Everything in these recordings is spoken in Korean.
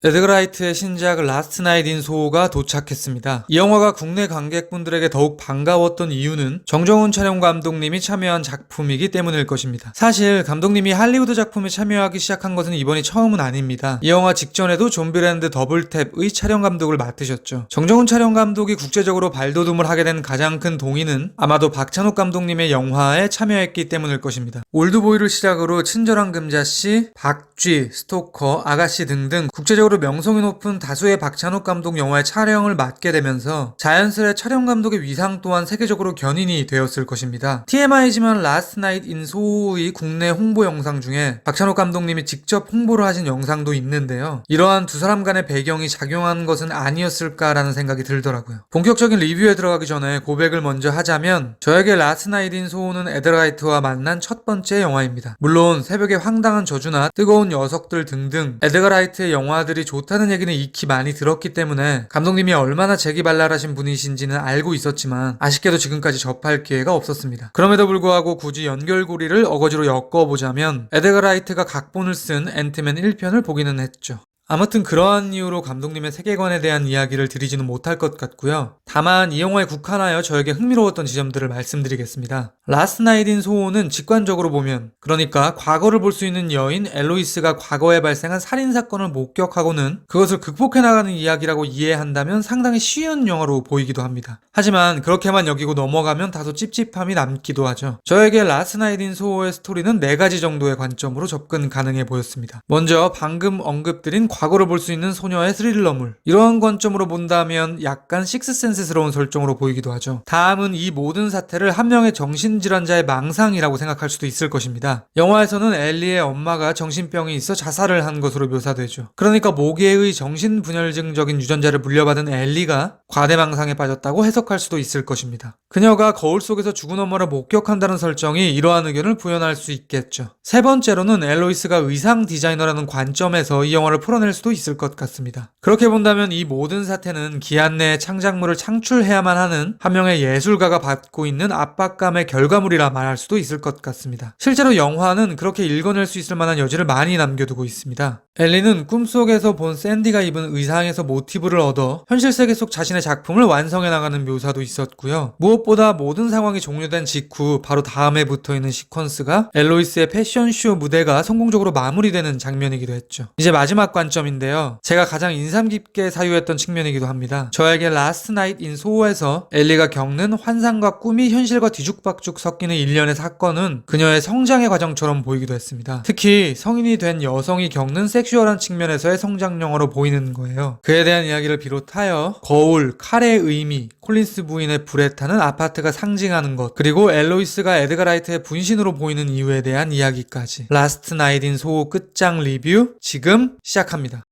에드거 라이트의 신작 라스트 나잇 인 소호가 도착했습니다. 이 영화가 국내 관객분들에게 더욱 반가웠던 이유는 정정훈 촬영 감독님이 참여한 작품이기 때문일 것입니다. 사실 감독님이 할리우드 작품에 참여하기 시작한 것은 이번이 처음은 아닙니다. 이 영화 직전에도 좀비랜드 더블탭의 촬영 감독을 맡으셨죠. 정정훈 촬영 감독이 국제적으로 발돋움을 하게 된 가장 큰 동인은 아마도 박찬욱 감독님의 영화에 참여했기 때문일 것입니다. 올드보이를 시작으로 친절한 금자씨, 박쥐, 스토커, 아가씨 등등 국제적으로 명성이 높은 다수의 박찬욱 감독 영화의 촬영을 맡게 되면서 자연스레 촬영 감독의 위상 또한 세계적으로 견인이 되었을 것입니다. TMI지만 라스트 나잇 인 소호의 국내 홍보 영상 중에 박찬욱 감독님이 직접 홍보를 하신 영상도 있는데요. 이러한 두 사람 간의 배경이 작용한 것은 아니었을까라는 생각이 들더라고요. 본격적인 리뷰에 들어가기 전에 고백을 먼저 하자면 저에게 라스트 나잇 인 소호는 에드거 라이트와 만난 첫 번째 영화입니다. 물론 새벽의 황당한 저주나 뜨거운 녀석들 등등 에드거 라이트의 영화들이 좋다는 얘기는 익히 많이 들었기 때문에 감독님이 얼마나 재기발랄하신 분이신지는 알고 있었지만 아쉽게도 지금까지 접할 기회가 없었습니다. 그럼에도 불구하고 굳이 연결고리를 어거지로 엮어보자면 에드거 라이트가 각본을 쓴 앤트맨 1편을 보기는 했죠. 아무튼 그러한 이유로 감독님의 세계관에 대한 이야기를 드리지는 못할 것 같고요. 다만 이 영화에 국한하여 저에게 흥미로웠던 지점들을 말씀드리겠습니다. 라스트 나잇 인 소호는 직관적으로 보면, 그러니까 과거를 볼 수 있는 여인 엘로이스가 과거에 발생한 살인사건을 목격하고는 그것을 극복해 나가는 이야기라고 이해한다면 상당히 쉬운 영화로 보이기도 합니다. 하지만 그렇게만 여기고 넘어가면 다소 찝찝함이 남기도 하죠. 저에게 라스트 나잇 인 소호의 스토리는 4가지 정도의 관점으로 접근 가능해 보였습니다. 먼저 방금 언급드린 과거를 볼 수 있는 소녀의 스릴러물, 이러한 관점으로 본다면 약간 식스센스스러운 설정으로 보이기도 하죠. 다음은 이 모든 사태를 한 명의 정신질환자의 망상이라고 생각할 수도 있을 것입니다. 영화에서는 엘리의 엄마가 정신병이 있어 자살을 한 것으로 묘사되죠. 그러니까 모계의 정신분열증적인 유전자를 물려받은 엘리가 과대망상에 빠졌다고 해석할 수도 있을 것입니다. 그녀가 거울 속에서 죽은 엄마를 목격한다는 설정이 이러한 의견을 부연할 수 있겠죠. 세 번째로는 엘로이스가 의상 디자이너라는 관점에서 이 영화를 풀어낼 수도 있을 것 같습니다. 그렇게 본다면 이 모든 사태는 기한 내에 창작물을 창출해야만 하는 한 명의 예술가가 받고 있는 압박감의 결과물이라 말할 수도 있을 것 같습니다. 실제로 영화는 그렇게 읽어낼 수 있을 만한 여지를 많이 남겨두고 있습니다. 엘리는 꿈속에서 본 샌디가 입은 의상에서 모티브를 얻어 현실 세계 속 자신의 작품을 완성해 나가는 묘사도 있었고요. 무엇보다 모든 상황이 종료된 직후 바로 다음에 붙어있는 시퀀스가 엘로이스의 패션쇼 무대가 성공적으로 마무리되는 장면이기도 했죠. 이제 마지막 관점인데요. 제가 가장 인상 깊게 사유했던 측면이기도 합니다. 저에게 라스트 나잇 인 소호에서 엘리가 겪는 환상과 꿈이 현실과 뒤죽박죽 섞이는 일련의 사건은 그녀의 성장의 과정처럼 보이기도 했습니다. 특히 성인이 된 여성이 겪는 섹슈얼한 측면에서의 성장 영화로 보이는 거예요. 그에 대한 이야기를 비롯하여 거울, 칼의 의미, 콜린스 부인의 불에 타는 아파트가 상징하는 것, 그리고 엘로이스가 에드거 라이트의 분신으로 보이는 이유에 대한 이야기까지. 라스트 나잇 인 소호 끝장 리뷰 지금 시작합니다.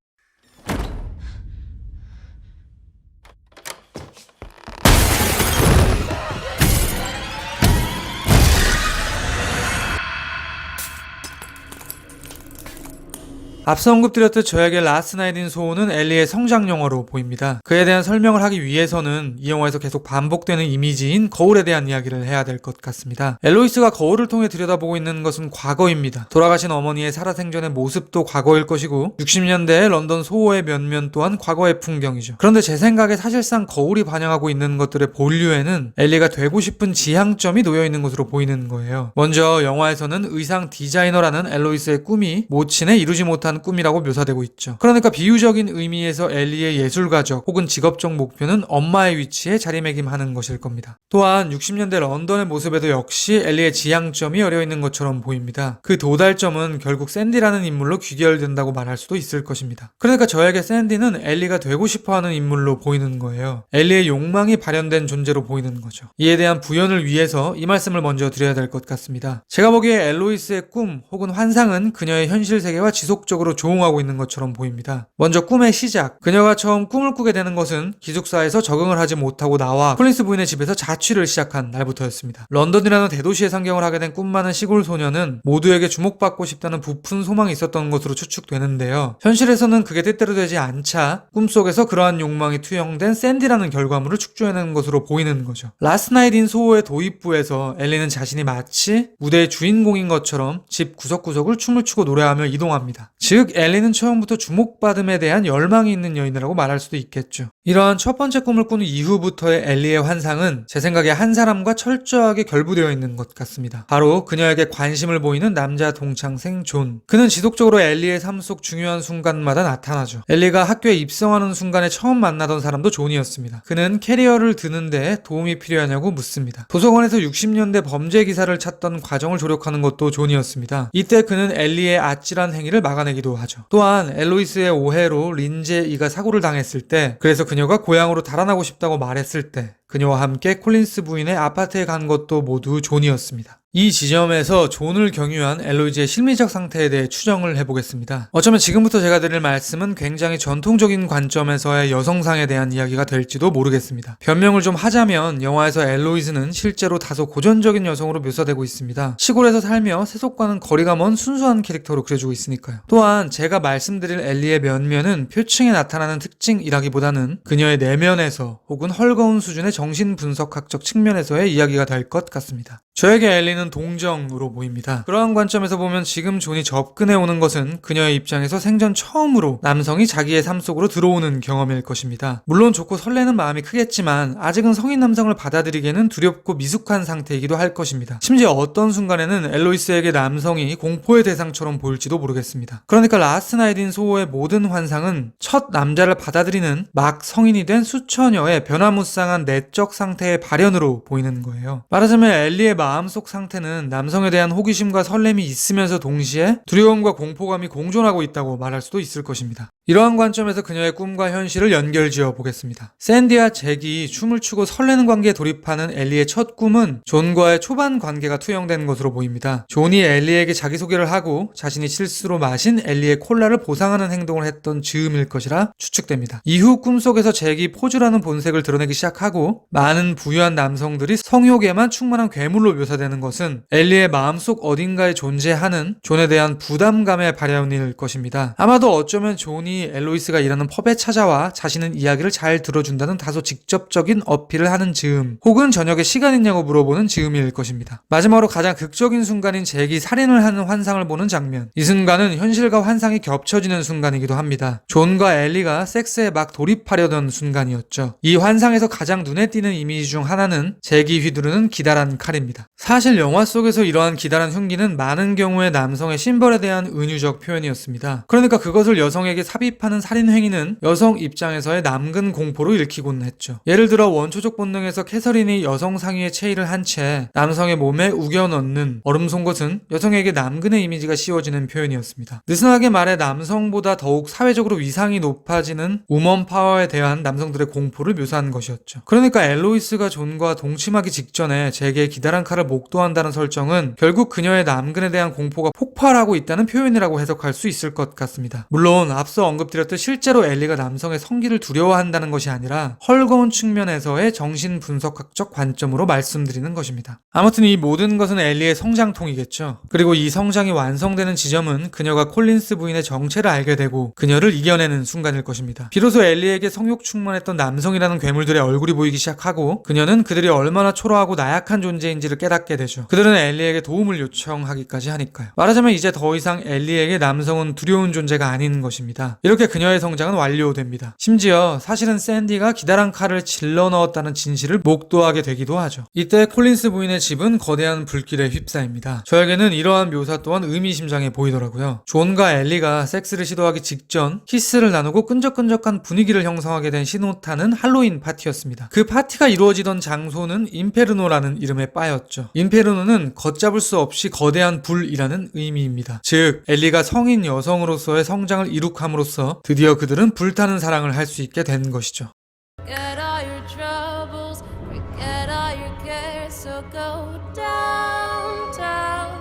앞서 언급드렸듯 저에게 라스트 나잇 인 소호는 엘리의 성장 영화로 보입니다. 그에 대한 설명을 하기 위해서는 이 영화에서 계속 반복되는 이미지인 거울에 대한 이야기를 해야 될 것 같습니다. 엘로이스가 거울을 통해 들여다보고 있는 것은 과거입니다. 돌아가신 어머니의 살아생전의 모습도 과거일 것이고 60년대의 런던 소호의 면면 또한 과거의 풍경이죠. 그런데 제 생각에 사실상 거울이 반영하고 있는 것들의 본류에는 엘리가 되고 싶은 지향점이 놓여있는 것으로 보이는 거예요. 먼저 영화에서는 의상 디자이너라는 엘로이스의 꿈이 모친에 이루지 못한 꿈이라고 묘사되고 있죠. 그러니까 비유적인 의미에서 엘리의 예술가적 혹은 직업적 목표는 엄마의 위치에 자리매김하는 것일 겁니다. 또한 60년대 런던의 모습에도 역시 엘리의 지향점이 어려있는 것처럼 보입니다. 그 도달점은 결국 샌디라는 인물로 귀결된다고 말할 수도 있을 것입니다. 그러니까 저에게 샌디는 엘리가 되고 싶어하는 인물로 보이는 거예요. 엘리의 욕망이 발현된 존재로 보이는 거죠. 이에 대한 부연을 위해서 이 말씀을 먼저 드려야 될 것 같습니다. 제가 보기에 엘로이스의 꿈 혹은 환상은 그녀의 현실 세계와 지속적으로 조응하고 있는 것처럼 보입니다. 먼저 꿈의 시작. 그녀가 처음 꿈을 꾸게 되는 것은 기숙사에서 적응을 하지 못하고 나와 콜린스 부인의 집에서 자취를 시작한 날부터였습니다. 런던이라는 대도시에 상경을 하게 된 꿈 많은 시골 소녀는 모두에게 주목받고 싶다는 부푼 소망이 있었던 것으로 추측되는데요. 현실에서는 그게 뜻대로 되지 않자 꿈속에서 그러한 욕망이 투영된 샌디라는 결과물을 축조해낸 것으로 보이는 거죠. 라스트 나잇 인 소호의 도입부에서 엘리는 자신이 마치 무대의 주인공인 것처럼 집 구석구석을 춤을 추고 노래하며 이동합니다. 즉 즉 엘리는 처음부터 주목받음에 대한 열망이 있는 여인이라고 말할 수도 있겠죠. 이러한 첫 번째 꿈을 꾼 이후부터의 엘리의 환상은 제 생각에 한 사람과 철저하게 결부되어 있는 것 같습니다. 바로 그녀에게 관심을 보이는 남자 동창생 존. 그는 지속적으로 엘리의 삶 속 중요한 순간마다 나타나죠. 엘리가 학교에 입성하는 순간에 처음 만나던 사람도 존이었습니다. 그는 캐리어를 드는데 도움이 필요하냐고 묻습니다. 도서관에서 60년대 범죄 기사를 찾던 과정을 조력하는 것도 존이었습니다. 이때 그는 엘리의 아찔한 행위를 막아내기도 하죠. 또한 엘로이스의 오해로 린제이가 사고를 당했을 때, 그래서 그녀가 고향으로 달아나고 싶다고 말했을 때 그녀와 함께 콜린스 부인의 아파트에 간 것도 모두 존이었습니다. 이 지점에서 존을 경유한 엘로이즈의 심리적 상태에 대해 추정을 해보겠습니다. 어쩌면 지금부터 제가 드릴 말씀은 굉장히 전통적인 관점에서의 여성상에 대한 이야기가 될지도 모르겠습니다. 변명을 좀 하자면 영화에서 엘로이즈는 실제로 다소 고전적인 여성으로 묘사되고 있습니다. 시골에서 살며 세속과는 거리가 먼 순수한 캐릭터로 그려주고 있으니까요. 또한 제가 말씀드릴 엘리의 면면은 표층에 나타나는 특징이라기보다는 그녀의 내면에서 혹은 헐거운 수준의 정신분석학적 측면에서의 이야기가 될 것 같습니다. 저에게 엘리는 동정으로 보입니다. 그러한 관점에서 보면 지금 존이 접근해오는 것은 그녀의 입장에서 생전 처음으로 남성이 자기의 삶 속으로 들어오는 경험일 것입니다. 물론 좋고 설레는 마음이 크겠지만 아직은 성인 남성을 받아들이기에는 두렵고 미숙한 상태이기도 할 것입니다. 심지어 어떤 순간에는 엘로이스에게 남성이 공포의 대상처럼 보일지도 모르겠습니다. 그러니까 라스트 나잇 인 소호의 모든 환상은 첫 남자를 받아들이는 막 성인이 된 수처녀의 변화무쌍한 내적 상태의 발현으로 보이는 거예요. 말하자면 엘리의 마음속 상태는 남성에 대한 호기심과 설렘이 있으면서 동시에 두려움과 공포감이 공존하고 있다고 말할 수도 있을 것입니다. 이러한 관점에서 그녀의 꿈과 현실을 연결지어 보겠습니다. 샌디와 잭이 춤을 추고 설레는 관계에 돌입하는 엘리의 첫 꿈은 존과의 초반 관계가 투영된 것으로 보입니다. 존이 엘리에게 자기소개를 하고 자신이 실수로 마신 엘리의 콜라를 보상하는 행동을 했던 즈음일 것이라 추측됩니다. 이후 꿈속에서 잭이 포즈라는 본색을 드러내기 시작하고 많은 부유한 남성들이 성욕에만 충만한 괴물로 묘사되는 것은 엘리의 마음속 어딘가에 존재하는 존에 대한 부담감의 발현일 것입니다. 아마도 어쩌면 존이 엘로이스가 일하는 펍에 찾아와 자신은 이야기를 잘 들어준다는 다소 직접적인 어필을 하는 즈음, 혹은 저녁에 시간 있냐고 물어보는 즈음일 것입니다. 마지막으로 가장 극적인 순간인 잭이 살인을 하는 환상을 보는 장면. 이 순간은 현실과 환상이 겹쳐지는 순간이기도 합니다. 존과 엘리가 섹스에 막 돌입하려던 순간이었죠. 이 환상에서 가장 눈에 띄는 이미지 중 하나는 잭이 휘두르는 기다란 칼입니다. 사실 영화 속에서 이러한 기다란 흉기는 많은 경우에 남성의 심벌에 대한 은유적 표현이었습니다. 그러니까 그것을 여성에게 삽입하는 살인 행위는 여성 입장에서의 남근 공포로 읽히곤 했죠. 예를 들어 원초적 본능에서 캐서린이 여성 상의에 체의를 한 채 남성의 몸에 우겨 넣는 얼음 송곳은 여성에게 남근의 이미지가 씌워지는 표현이었습니다. 느슨하게 말해 남성보다 더욱 사회적으로 위상이 높아지는 우먼 파워에 대한 남성들의 공포를 묘사한 것이었죠. 그러니까 엘로이스가 존과 동침하기 직전에 잭의 기다란 칼을 목도한다는 설정은 결국 그녀의 남근에 대한 공포가 폭발하고 있다는 표현이라고 해석할 수 있을 것 같습니다. 물론 앞서 언급드렸듯 실제로 엘리가 남성의 성기를 두려워한다는 것이 아니라 헐거운 측면에서의 정신분석학적 관점으로 말씀드리는 것입니다. 아무튼 이 모든 것은 엘리의 성장통이겠죠. 그리고 이 성장이 완성되는 지점은 그녀가 콜린스 부인의 정체를 알게 되고 그녀를 이겨내는 순간일 것입니다. 비로소 엘리에게 성욕 충만했던 남성이라는 괴물들의 얼굴이 보이기 시작하고 그녀는 그들이 얼마나 초라하고 나약한 존재인지를 깨닫게 되죠. 그들은 엘리에게 도움을 요청하기까지 하니까요. 말하자면 이제 더 이상 엘리에게 남성은 두려운 존재가 아닌 것입니다. 이렇게 그녀의 성장은 완료됩니다. 심지어 사실은 샌디가 기다란 칼을 질러 넣었다는 진실을 목도하게 되기도 하죠. 이때 콜린스 부인의 집은 거대한 불길에 휩싸입니다. 저에게는 이러한 묘사 또한 의미심장해 보이더라고요. 존과 엘리가 섹스를 시도하기 직전 키스를 나누고 끈적끈적한 분위기를 형성하게 된 신호탄은 할로윈 파티였습니다. 그 파티가 이루어지던 장소는 인페르노라는 이름의 바였죠. 인페르노는 걷잡을 수 없이 거대한 불이라는 의미입니다. 즉 엘리가 성인 여성으로서의 성장을 이룩함으로써 드디어 그들은 불타는 사랑을 할 수 있게 된 것이죠. Forget all your troubles, forget all your cares, so go downtown.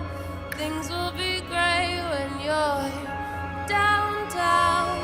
Things will be great when you're downtown.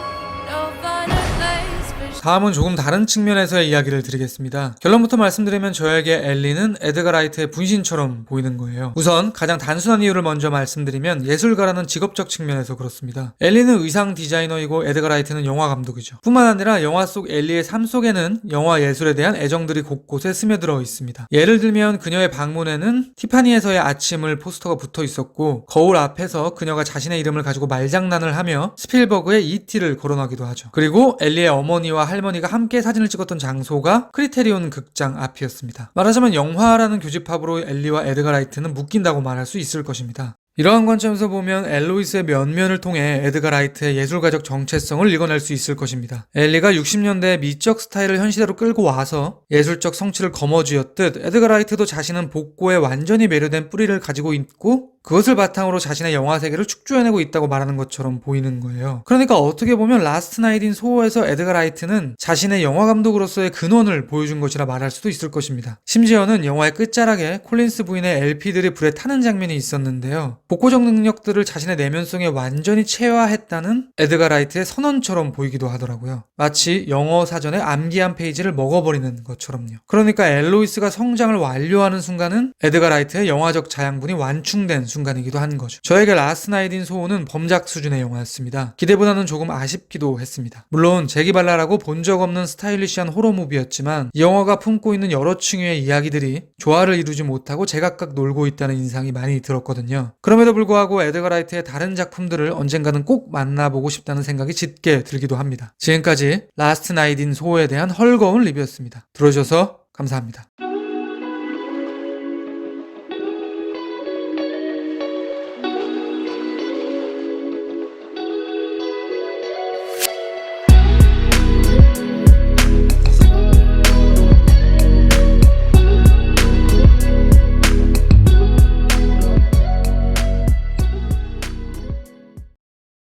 No finer place for 다음은 조금 다른 측면에서의 이야기를 드리겠습니다. 결론부터 말씀드리면 저에게 엘리는 에드가 라이트의 분신처럼 보이는 거예요. 우선 가장 단순한 이유를 먼저 말씀드리면 예술가라는 직업적 측면에서 그렇습니다. 엘리는 의상 디자이너이고 에드가 라이트는 영화 감독이죠. 뿐만 아니라 영화 속 엘리의 삶 속에는 영화 예술에 대한 애정들이 곳곳에 스며들어 있습니다. 예를 들면 그녀의 방문에는 티파니에서의 아침을 포스터가 붙어 있었고, 거울 앞에서 그녀가 자신의 이름을 가지고 말장난을 하며 스필버그의 E.T.를 거론하기도 하죠. 그리고 엘리의 어머니와 할머니가 함께 사진을 찍었던 장소가 크리테리온 극장 앞이었습니다. 말하자면 영화라는 교집합으로 엘리와 에드가 라이트는 묶인다고 말할 수 있을 것입니다. 이러한 관점에서 보면 엘로이스의 면면을 통해 에드가 라이트의 예술가적 정체성을 읽어낼 수 있을 것입니다. 엘리가 60년대의 미적 스타일을 현시대로 끌고 와서 예술적 성취를 거머쥐었듯 에드가 라이트도 자신은 복고에 완전히 매료된 뿌리를 가지고 있고 그것을 바탕으로 자신의 영화 세계를 축조해내고 있다고 말하는 것처럼 보이는 거예요. 그러니까 어떻게 보면 라스트 나잇 인 소호에서 에드가 라이트는 자신의 영화 감독으로서의 근원을 보여준 것이라 말할 수도 있을 것입니다. 심지어는 영화의 끝자락에 콜린스 부인의 LP들이 불에 타는 장면이 있었는데요. 복고적 능력들을 자신의 내면성에 완전히 체화했다는 에드가 라이트의 선언처럼 보이기도 하더라고요. 마치 영어 사전의 암기한 페이지를 먹어버리는 것처럼요. 그러니까 엘로이스가 성장을 완료하는 순간은 에드가 라이트의 영화적 자양분이 완충된 순간이기도 한 거죠. 저에게 라스트 나잇 인 소호는 범작 수준의 영화였습니다. 기대보다는 조금 아쉽기도 했습니다. 물론 재기발랄하고 본 적 없는 스타일리시한 호러무비였지만 이 영화가 품고 있는 여러 층의 이야기들이 조화를 이루지 못하고 제각각 놀고 있다는 인상이 많이 들었거든요. 그럼에도 불구하고 에드가 라이트의 다른 작품들을 언젠가는 꼭 만나보고 싶다는 생각이 짙게 들기도 합니다. 지금까지 라스트 나잇 인 소호에 대한 헐거운 리뷰였습니다. 들어주셔서 감사합니다.